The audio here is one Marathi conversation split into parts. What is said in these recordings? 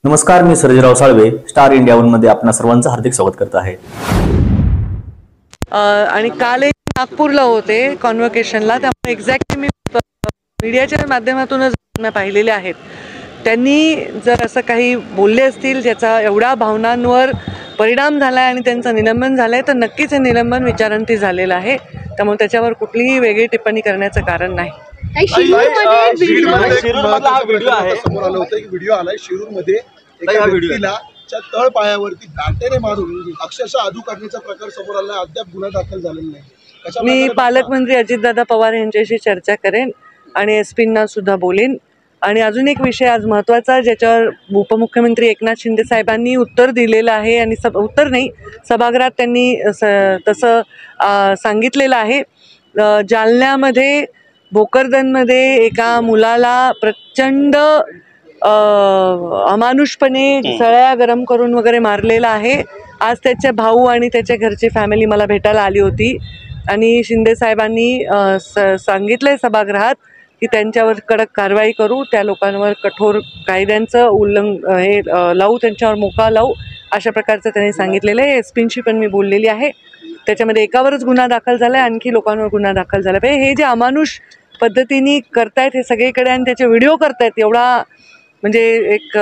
नमस्कार, मी Sarjerao Salve, Star India one मध्ये आपणा सर्वांचं हार्दिक स्वागत करत आहे। आणि काल नागपूरला होते कॉन्व्होकेशनला, त्यामुळे एक्झॅक्टली मी मीडियाच्या माध्यमातूनच पाहिलेले आहेत। त्यांनी जर असं काही बोलले असतील ज्याचा एवढा भावनांवर परिणाम झाला आणि त्यांचं निलंबन झालंय, तर नक्कीच हे निलंबन विचारांती झालेलं आहे। त्यामुळे त्याच्यावर कुठलीही वेगळी टिप्पणी करण्याचं कारण नाही। व्हिडिओ आलाय शिरूरमध्ये एका व्यक्तीला तळ पायावरती दाटेने मारून अक्षरशः आदू करण्याचा प्रकार समोर आला, अद्याप गुन्हा दाखल झालेला नाही। मी पालकमंत्री अजितदादा पवार यांच्याशी चर्चा करेन आणि एसपींना सुद्धा बोलेन। आणि अजून एक विषय आज महत्त्वाचा, ज्याच्यावर उपमुख्यमंत्री एकनाथ शिंदे साहेबांनी उत्तर दिलेलं आहे आणि उत्तर नाही, सभागृहात त्यांनी तसं सांगितलेलं आहे। जालन्यामध्ये भोकरदनमध्ये एका मुलाला प्रचंड अमानुषपणे सळ्या गरम करून वगैरे मारलेला आहे। आज त्याचे भाऊ आणि त्याच्या घरची फॅमिली मला भेटायला आली होती आणि शिंदे साहेबांनी सांगितलंय सभागृहात की त्यांच्यावर कडक कारवाई करू, त्या लोकांवर कठोर कायद्यांचं हे लावू, त्यांच्यावर मोका लावू, अशा प्रकारचं त्यांनी सांगितलेलं आहे। एसपींशी पण मी बोललेली आहे, त्याच्यामध्ये एकावरच गुन्हा दाखल झाला आहे, आणखी लोकांवर गुन्हा दाखल झाला पाहिजे। हे जे अमानुष पद्धतीने करतायत हे सगळीकडे आणि त्याचे व्हिडिओ करतायत, एवढा म्हणजे एक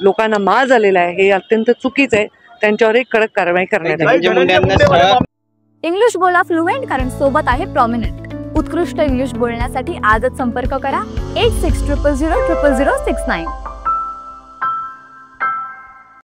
लोकांना माज आलेला आहे, हे अत्यंत चुकीचं आहे। त्यांच्यावर एक कडक कारवाई करण्यात येईल। इंग्लिश बोला फ्लुएंट, कारण सोबत आहे प्रॉमिनंट। उत्कृष्ट इंग्लिश बोलण्यासाठी आजच संपर्क करा 8600000069।